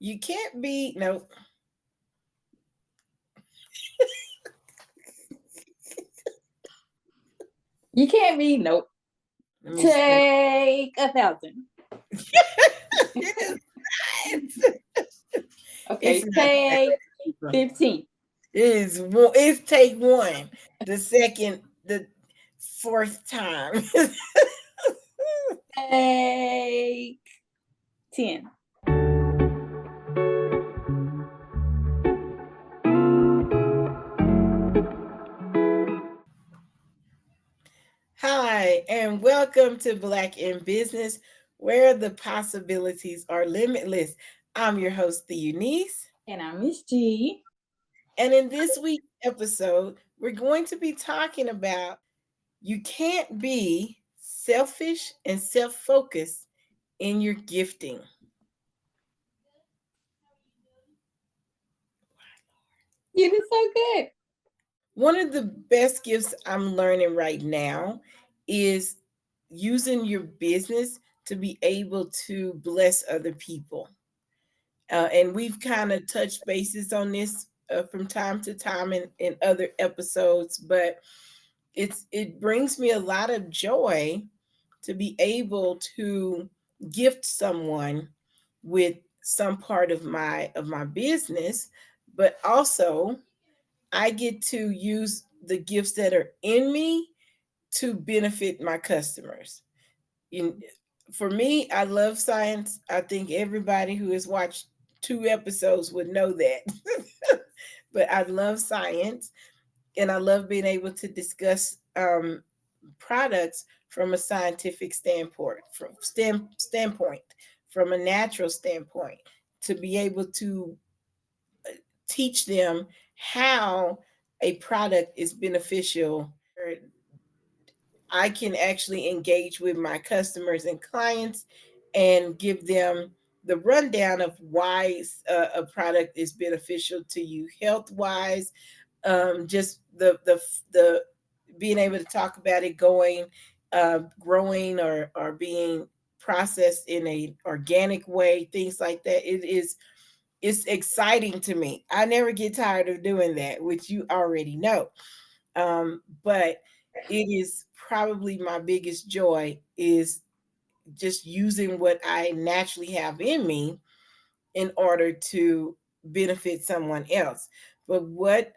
You can't be no. You can't be nope. Let me spell. Take 1,000. It is Okay, it's not take that. 15. It's take one. The fourth time. Take 10. Hi, and welcome to Black in Business, where the possibilities are limitless. I'm your host, the Eunice. And I'm Miss G. And in this week's episode, we're going to be talking about you can't be selfish and self focused in your gifting. You did so good. One of the best gifts I'm learning right now is using your business to be able to bless other people. And we've kind of touched bases on this from time to time in other episodes, but it brings me a lot of joy to be able to gift someone with some part of my business, but also I get to use the gifts that are in me to benefit my customers. In, for me, I love science. I think everybody who has watched 2 episodes would know that. But I love science and I love being able to discuss products from a scientific standpoint, from a natural standpoint, to be able to teach them how a product is beneficial. I can actually engage with my customers and clients and give them the rundown of why a product is beneficial to you health wise. Just the being able to talk about it going, growing or being processed in a organic way, things like that. It's exciting to me. I never get tired of doing that, which you already know. But it is probably my biggest joy is just using what I naturally have in me in order to benefit someone else. But what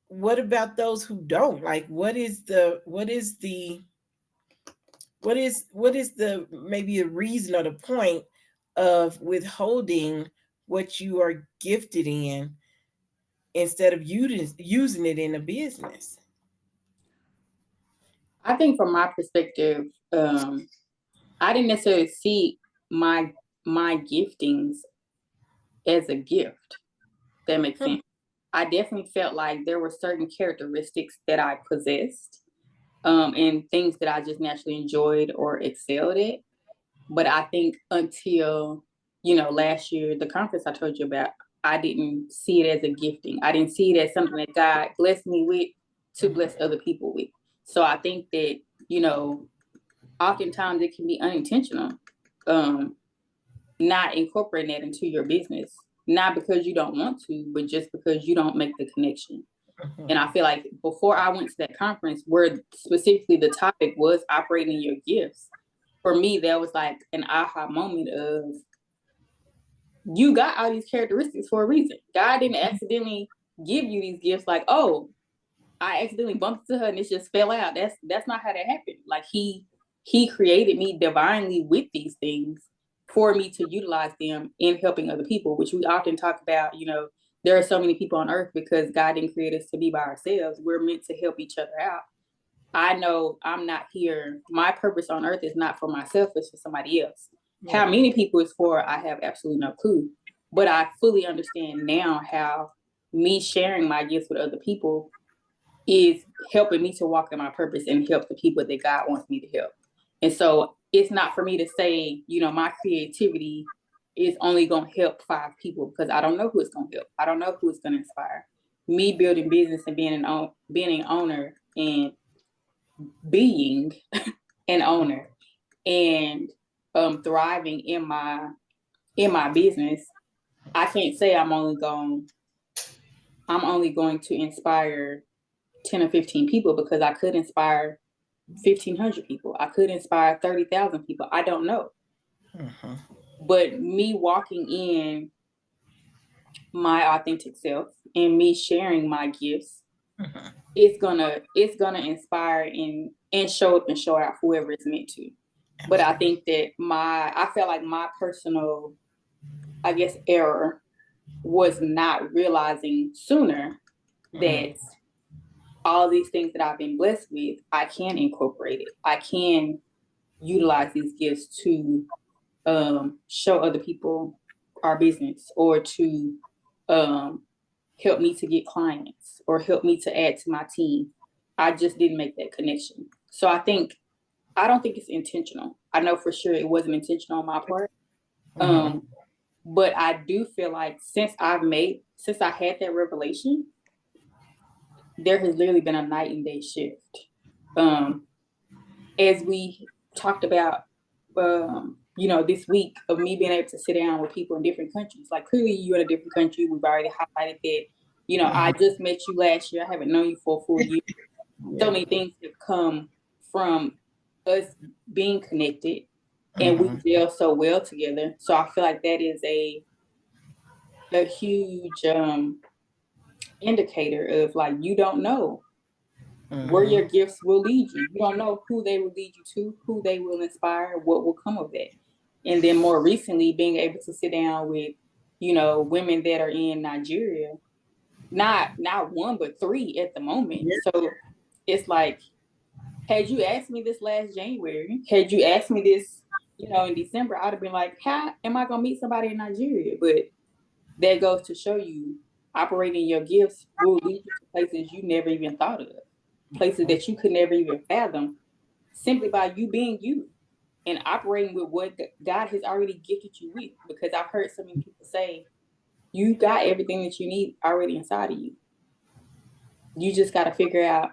about those who don't? Like what is the maybe a reason or the point of withholding what you are gifted in instead of using it in a business? I think from my perspective, I didn't necessarily see my my giftings as a gift. That makes Hmm. sense. I definitely felt like there were certain characteristics that I possessed, and things that I just naturally enjoyed or excelled at. But I think until, last year, the conference I told you about, I didn't see it as a gifting. I didn't see it as something that God blessed me with to bless other people with. So I think that, you know, oftentimes it can be unintentional, um, not incorporating that into your business, not because you don't want to, but just because you don't make the connection. And I feel like before I went to that conference, where specifically the topic was operating your gifts, for me, that was like an aha moment of you got all these characteristics for a reason. God didn't accidentally give you these gifts like, oh, I accidentally bumped into her and it just fell out. That's not how that happened. Like he created me divinely with these things for me to utilize them in helping other people, which we often talk about, there are so many people on earth because God didn't create us to be by ourselves. We're meant to help each other out. I know I'm not here. My purpose on earth is not for myself, it's for somebody else. Yeah. How many people it's for, I have absolutely no clue. But I fully understand now how me sharing my gifts with other people is helping me to walk in my purpose and help the people that God wants me to help. And so it's not for me to say, my creativity is only going to help 5 people because I don't know who it's going to help. I don't know who it's going to inspire. Me building business and being an owner and being an owner and thriving in in my business, I can't say I'm only going to inspire 10 or 15 people, because I could inspire 1,500 people. I could inspire 30,000 people. I don't know. Mhm. But me walking in my authentic self and me sharing my gifts, Mhm. it's gonna inspire and show up and show out whoever it's meant to. But I think that I felt like my personal, I guess, error was not realizing sooner that all these things that I've been blessed with, I can incorporate it. I can utilize these gifts to show other people our business, or to help me to get clients, or help me to add to my team. I just didn't make that connection. So I don't think it's intentional. I know for sure it wasn't intentional on my part. But I do feel like since I had that revelation, there has literally been a night and day shift. As we talked about, this week, of me being able to sit down with people in different countries. Like, clearly you're in a different country. We've already highlighted that. I just met you last year. I haven't known you for a full year. So many things have come from us being connected, and we gel so well together. So I feel like that is a huge indicator of, like, you don't know where your gifts will lead you. You don't know who they will lead you to, who they will inspire, what will come of that. And then more recently, being able to sit down with, women that are in Nigeria, not one, but three at the moment. Yeah. So it's like, had you asked me this last January, had you asked me this, in December, I'd have been like, how am I going to meet somebody in Nigeria? But that goes to show you, operating your gifts will lead you to places you never even thought of, places that you could never even fathom, simply by you being you and operating with what God has already gifted you with. Because I've heard so many people say, you got everything that you need already inside of you. You just got to figure out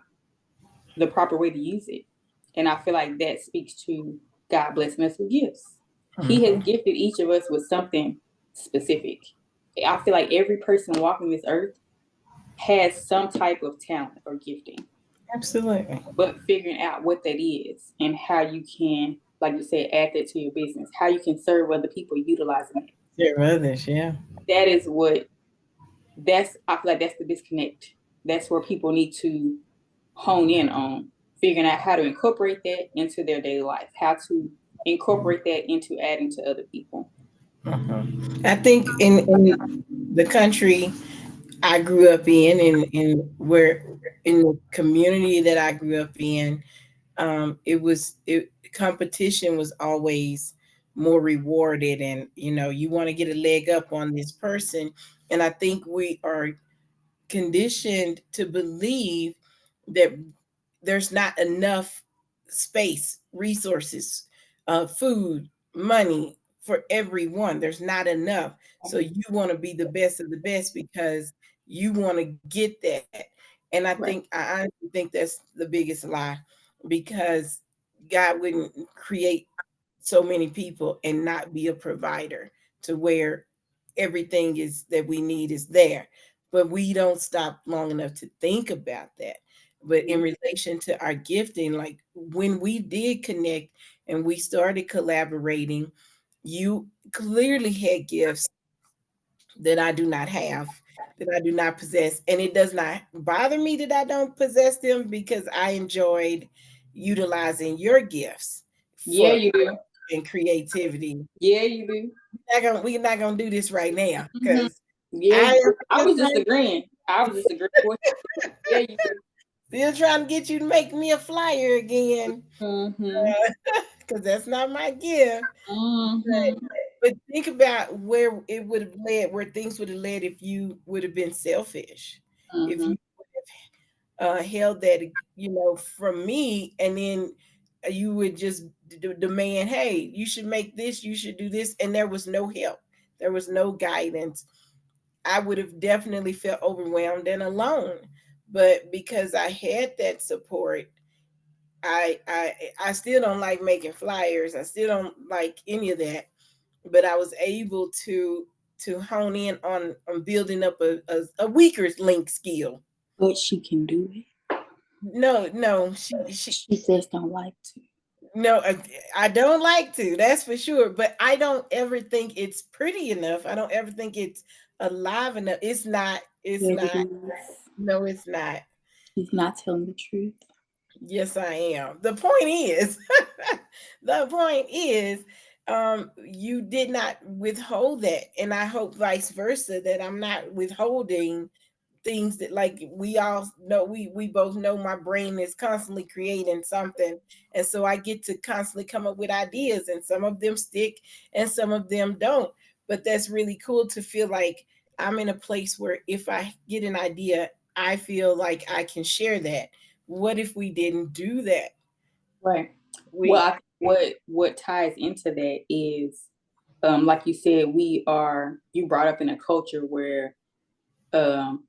the proper way to use it. And I feel like that speaks to God blessing us with gifts. He has gifted each of us with something specific. I feel like every person walking this earth has some type of talent or gifting. Absolutely. But figuring out what that is and how you can, like you said, add that to your business, how you can serve other people utilizing it. Serve others, yeah. That is I feel like that's the disconnect. That's where people need to hone in on, figuring out how to incorporate that into their daily life, how to incorporate that into adding to other people. I think in the country I grew up in the community that I grew up in, competition was always more rewarded, and you want to get a leg up on this person. And I think we are conditioned to believe that there's not enough space, resources, food, money for everyone. There's not enough. So you want to be the best of the best because you want to get that. And I honestly think that's the biggest lie, because God wouldn't create so many people and not be a provider to where everything is that we need is there. But we don't stop long enough to think about that. But in relation to our gifting, like when we did connect and we started collaborating, you clearly had gifts that I do not have, that I do not possess. And it does not bother me that I don't possess them, because I enjoyed utilizing your gifts Yeah, for you do. and creativity. Yeah, you do. We're not gonna do this right now, because Yeah, I was just agreeing. Yeah, you do. Still trying to get you to make me a flyer again, because that's not my gift. But think about where it would have led, where things would have led if you would have been selfish, if you would have held that, from me, and then you would just demand, hey, you should make this, you should do this, and there was no help, there was no guidance. I would have definitely felt overwhelmed and alone. But because I had that support, I still don't like making flyers. I still don't like any of that. but I was able to hone in on building up a weaker link skill. But she can do it. No, She just don't like to. no, I don't like to, that's for sure. But I don't ever think it's pretty enough. I don't ever think it's alive enough. It's not. It's Yes, it not. is. No, it's not. She's not telling the truth. Yes, I am. The point is, the point is, you did not withhold that, and I hope vice versa that I'm not withholding things that, like, we all know, we both know my brain is constantly creating something, and so I get to constantly come up with ideas, and some of them stick and some of them don't. But that's really cool to feel like I'm in a place where if I get an idea, I feel like I can share that. What if we didn't do that? Right. Well, We what ties into that is, like you said, you brought up in a culture where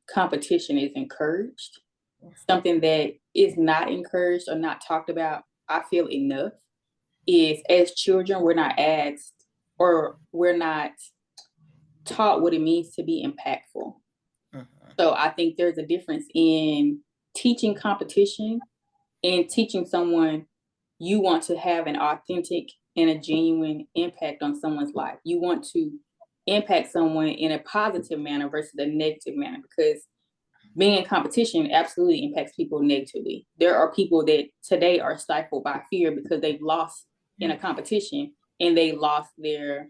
competition is encouraged. Something that is not encouraged or not talked about, I feel enough, is as children, we're not asked or we're not taught what it means to be impactful. So I think there's a difference in teaching competition and teaching someone you want to have an authentic and a genuine impact on someone's life. You want to impact someone in a positive manner versus a negative manner, because being in competition absolutely impacts people negatively. There are people that today are stifled by fear because they've lost in a competition and they lost their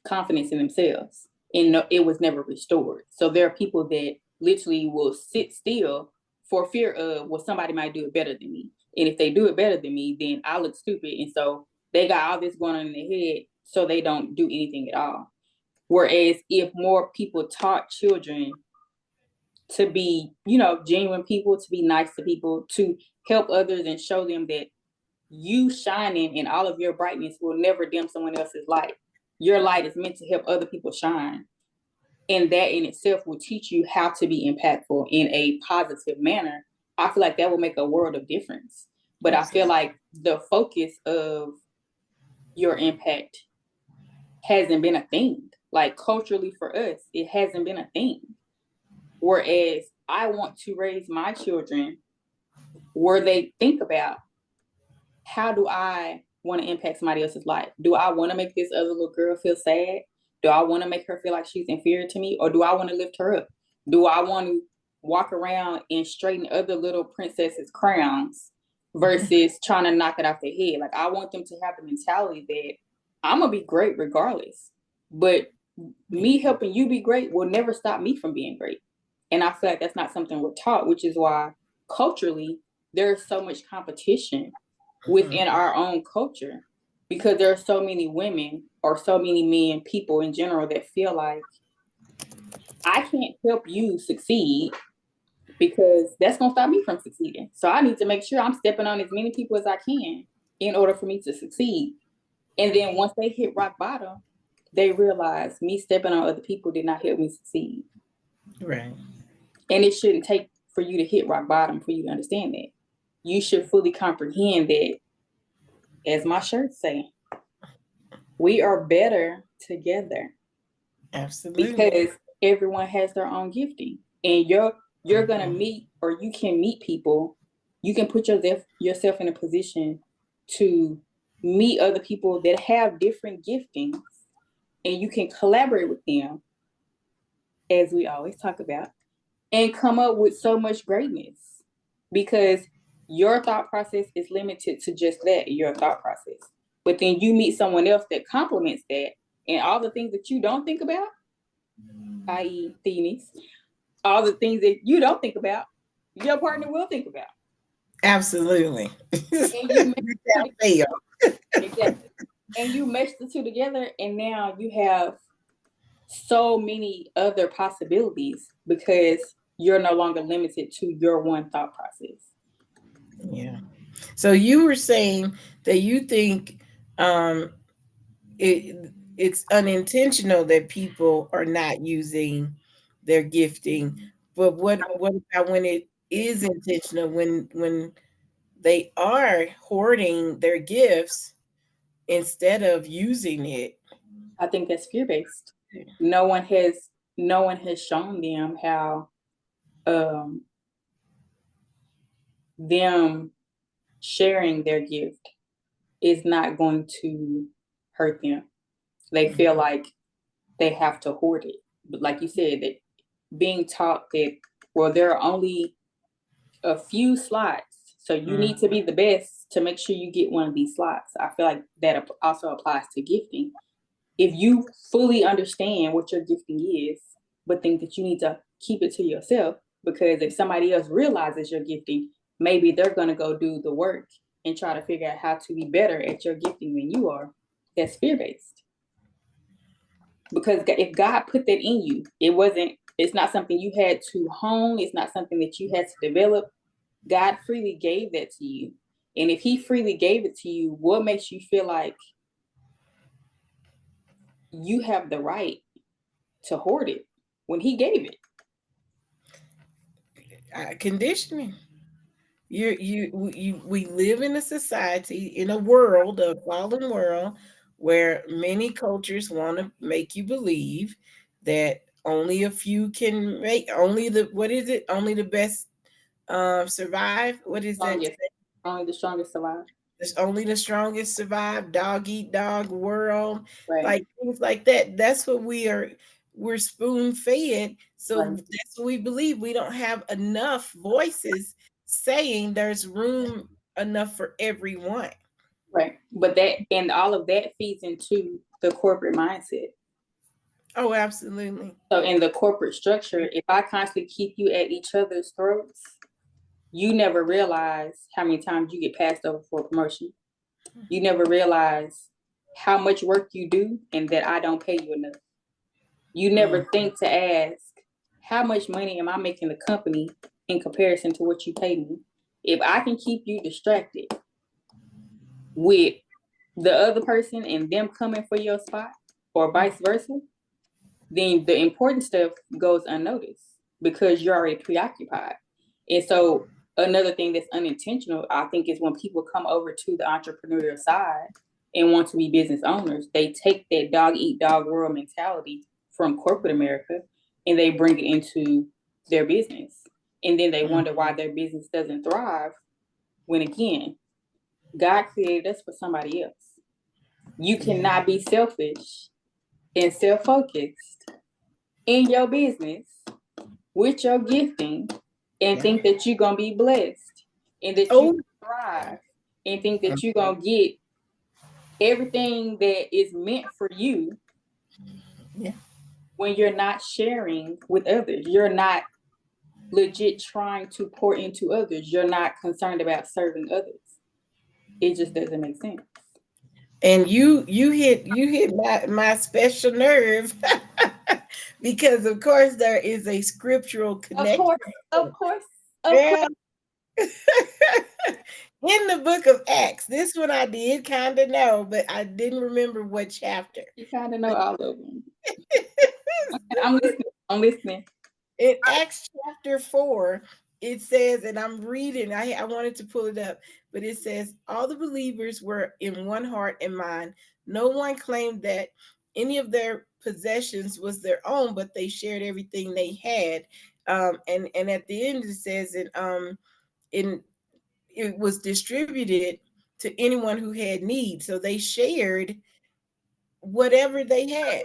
confidence in themselves and it was never restored. So there are people that literally will sit still for fear of, well, somebody might do it better than me. And if they do it better than me, then I look stupid. And so they got all this going on in their head, so they don't do anything at all. Whereas if more people taught children to be, genuine people, to be nice to people, to help others and show them that you shining in all of your brightness will never dim someone else's light. Your light is meant to help other people shine. And that in itself will teach you how to be impactful in a positive manner. I feel like that will make a world of difference. But I feel like the focus of your impact hasn't been a thing. Like culturally for us, it hasn't been a thing. Whereas I want to raise my children where they think about, how do I want to impact somebody else's life? Do I want to make this other little girl feel sad? Do I want to make her feel like she's inferior to me? Or do I want to lift her up? Do I want to walk around and straighten other little princesses' crowns versus trying to knock it off their head? Like, I want them to have the mentality that I'm going to be great regardless. But me helping you be great will never stop me from being great. And I feel like that's not something we're taught, which is why culturally there's so much competition within our own culture, because there are so many women or so many men, people in general, that feel like I can't help you succeed because that's going to stop me from succeeding. So I need to make sure I'm stepping on as many people as I can in order for me to succeed. And then once they hit rock bottom, they realize me stepping on other people did not help me succeed. Right. And it shouldn't take for you to hit rock bottom for you to understand that. You should fully comprehend that, as my shirts say, we are better together. Absolutely. Because everyone has their own gifting. And you're gonna meet, or you can meet people, you can put yourself in a position to meet other people that have different giftings, and you can collaborate with them, as we always talk about, and come up with so much greatness, because your thought process is limited to just that, your thought process. But then you meet someone else that complements that, and all the things that you don't think about, i.e. Phoenix, all the things that you don't think about, your partner will think about. Absolutely. And you mesh the two together, and now you have so many other possibilities because you're no longer limited to your one thought process. Yeah. So you were saying that you think it's unintentional that people are not using their gifting, but what about when it is intentional, when they are hoarding their gifts instead of using it? I think that's fear-based. No one has shown them how them sharing their gift is not going to hurt them. They feel like they have to hoard it. But like you said, that being taught that, well, there are only a few slots, so you need to be the best to make sure you get one of these slots. I feel like that also applies to gifting. If you fully understand what your gifting is, but think that you need to keep it to yourself, because if somebody else realizes your gifting, maybe they're going to go do the work and try to figure out how to be better at your gifting than you are. That's fear-based. Because if God put that in you, it's not something you had to hone. It's not something that you had to develop. God freely gave that to you. And if he freely gave it to you, what makes you feel like you have the right to hoard it when he gave it? Conditioning. We live in a society, in a world, a fallen world, where many cultures want to make you believe that only a few can make, only the, what is it? Only the best survive. What is that? Only the strongest survive. It's only the strongest survive. Dog eat dog world, Right. like things like that. That's what we're spoon fed. So Right. that's what we believe. We don't have enough voices saying there's room enough for everyone. Right. But that, and all of that feeds into the corporate mindset. Oh, absolutely. So in the corporate structure, if I constantly keep you at each other's throats, you never realize how many times you get passed over for a promotion. You never realize how much work you do and that I don't pay you enough. You never think to ask, how much money am I making the company in comparison to what you pay me? If I can keep you distracted with the other person and them coming for your spot, or vice versa, then the important stuff goes unnoticed because you're already preoccupied. And so another thing that's unintentional, I think, is when people come over to the entrepreneurial side and want to be business owners, they take that dog eat dog world mentality from corporate America and they bring it into their business. And then they wonder why their business doesn't thrive, when again, God created us for somebody else. You cannot be selfish and self-focused in your business with your gifting and think that you're going to be blessed and that you thrive and think that you're going to get everything that is meant for you when you're not sharing with others. You're not legit trying to pour into others. You're not concerned about serving others. It just doesn't make sense. And you hit my special nerve because of course there is a scriptural connection. Of course. In the book of Acts, this one I did kind of know, but I didn't remember what chapter. You kind of know all of them. I'm listening. In Acts chapter 4, it says, and I'm reading, I wanted to pull it up, but it says, all the believers were in one heart and mind. No one claimed that any of their possessions was their own, but they shared everything they had. And at the end it says, it was distributed to anyone who had need. So they shared whatever they had.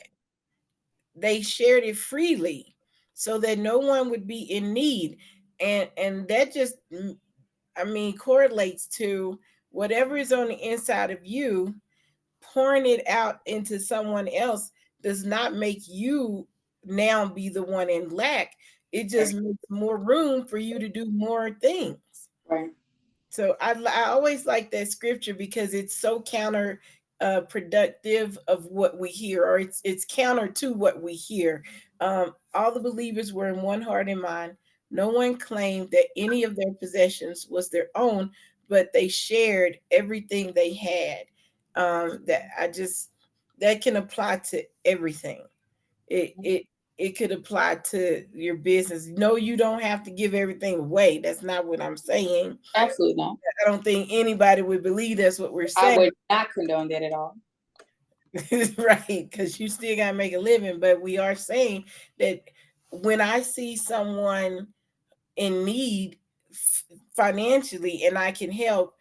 They shared it freely so that no one would be in need. And that just, I mean, correlates to whatever is on the inside of you, pouring it out into someone else does not make you now be the one in lack. It just makes more room for you to do more things. Right. So I always like that scripture because it's so counter productive of what we hear, or it's counter to what we hear. All the believers were in one heart and mind. No one claimed that any of their possessions was their own, but they shared everything they had. That can apply to everything. It could apply to your business. No, you don't have to give everything away. That's not what I'm saying. Absolutely not. I don't think anybody would believe that's what we're saying. I would not condone that at all. Right, because you still gotta make a living. But we are saying that when I see someone in need financially and I can help,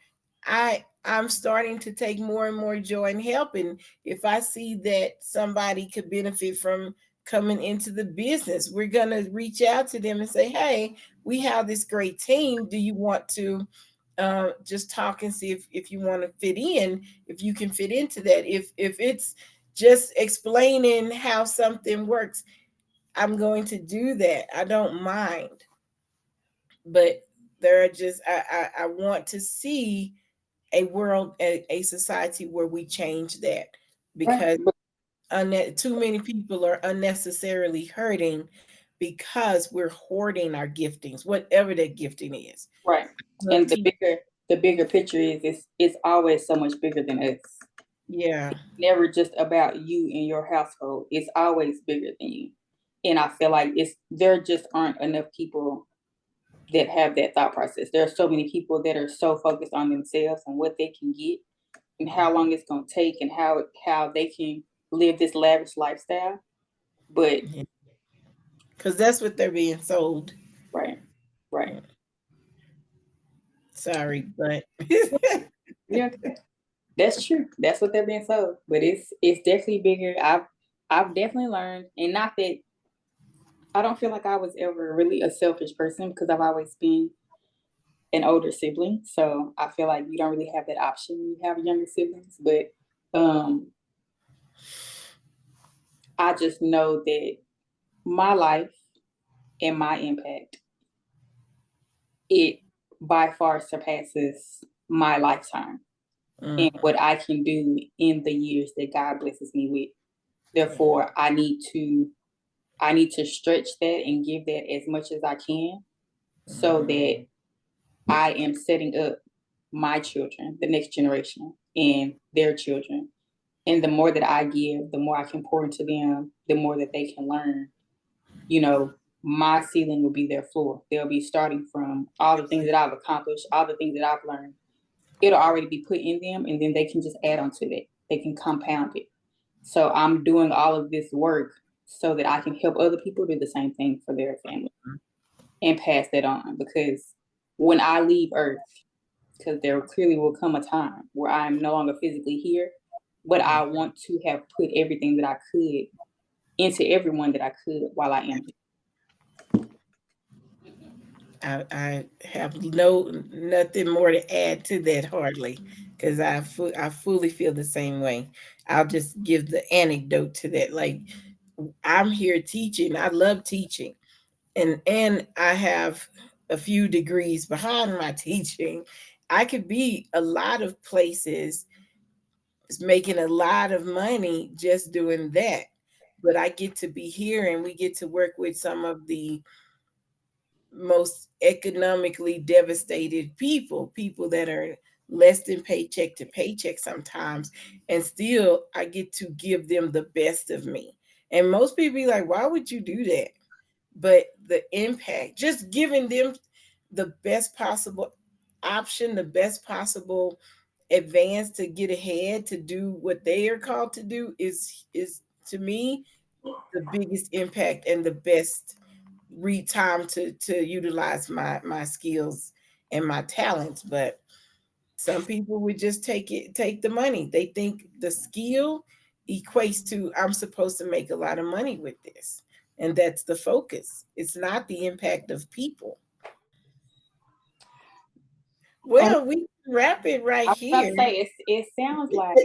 I'm starting to take more and more joy in helping. If I see that somebody could benefit from coming into the business, we're going to reach out to them and say, hey, we have this great team. Do you want to just talk and see if you want to fit in, if you can fit into that? If it's just explaining how something works, I'm going to do that. I don't mind. But there are just I want to see a world, a society where we change that, Right. because too many people are unnecessarily hurting because we're hoarding our giftings, whatever that gifting is. Right. Love And teaching. the bigger picture is it's always so much bigger than us. Yeah. It's never just about you and your household. It's always bigger than you. And I feel like there just aren't enough people that have that thought process. There are so many people that are so focused on themselves and what they can get and how long it's gonna take and how they can live this lavish lifestyle. But Because that's what they're being sold. right, right. Sorry, but Yeah, that's true. That's what they're being sold. But it's definitely bigger. I've definitely learned, and not that I don't feel like I was ever really a selfish person because I've always been an older sibling. So I feel like you don't really have that option when you have younger siblings. But um I just know that my life and my impact, it by far surpasses my lifetime and what I can do in the years that God blesses me with. Therefore, I need to stretch that and give that as much as I can so that I am setting up my children, the next generation, and their children. And the more that I give, the more I can pour into them, the more that they can learn. You know, my ceiling will be their floor. They'll be starting from all the things that I've accomplished, all the things that I've learned. It'll already be put in them, and then they can just add on to that. They can compound it. So I'm doing all of this work so that I can help other people do the same thing for their family and pass that on. Because when I leave Earth, because there clearly will come a time where I'm no longer physically here, but I want to have put everything that I could into everyone that I could while I am here. I have nothing more to add to that hardly, because I fully feel the same way. I'll just give the anecdote to that. Like, I'm here teaching. I love teaching, and I have a few degrees behind my teaching. I could be a lot of places making a lot of money just doing that, but I get to be here and we get to work with some of the most economically devastated people that are less than paycheck to paycheck sometimes, and still I get to give them the best of me. And most people be like, why would you do that? But the impact, just giving them the best possible option, the best possible advance to get ahead to do what they are called to do, is to me the biggest impact and the best time to utilize my skills and my talents. But some people would just take the money. They think the skill equates to, I'm supposed to make a lot of money with this, and that's the focus. It's not the impact of people. Um, Well, we can wrap it right I was about here. to say it sounds like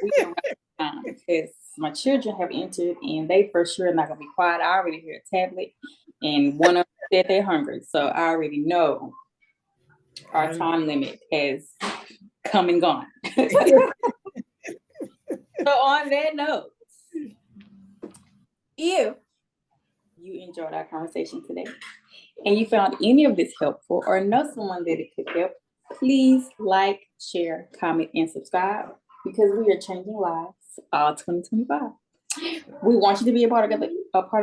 we can wrap it down because my children have entered and they for sure are not gonna be quiet. I already hear a tablet and one of them said they're hungry. So I already know our Um, time limit has come and gone. So on that note, if you enjoyed our conversation today and you found any of this helpful or know someone that it could help, please like, share, comment, and subscribe because we are changing lives all 2025. We want you to be a part of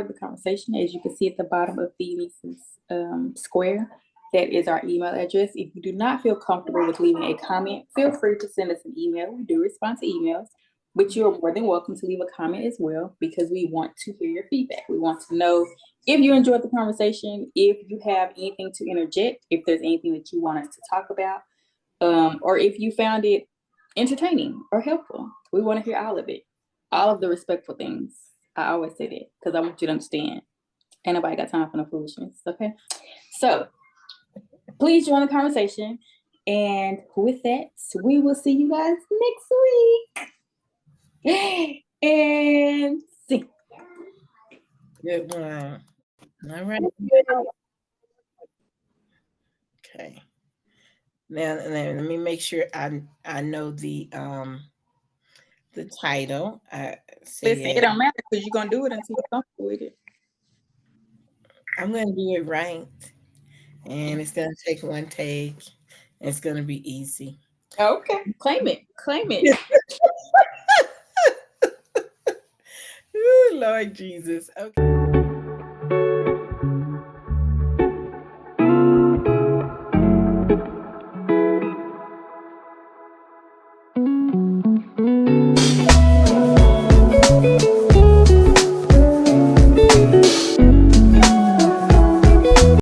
the conversation. As you can see at the bottom of the Niece's square, that is our email address. If you do not feel comfortable with leaving a comment, feel free to send us an email. We do respond to emails. But you're more than welcome to leave a comment as well, because we want to hear your feedback. We want to know if you enjoyed the conversation, if you have anything to interject, if there's anything that you want us to talk about, or if you found it entertaining or helpful. We want to hear all of it, all of the respectful things. I always say that because I want you to understand. Ain't nobody got time for no foolishness, okay? So please join the conversation. And with that, we will see you guys next week. And see. Good one. All right. Okay. Now let me make sure I know the title. Listen, it don't matter because you're gonna do it until you're comfortable with it. I'm gonna do it right. And it's gonna take one take. It's gonna be easy. Okay. Claim it. Claim it. Ooh, Lord Jesus. Okay.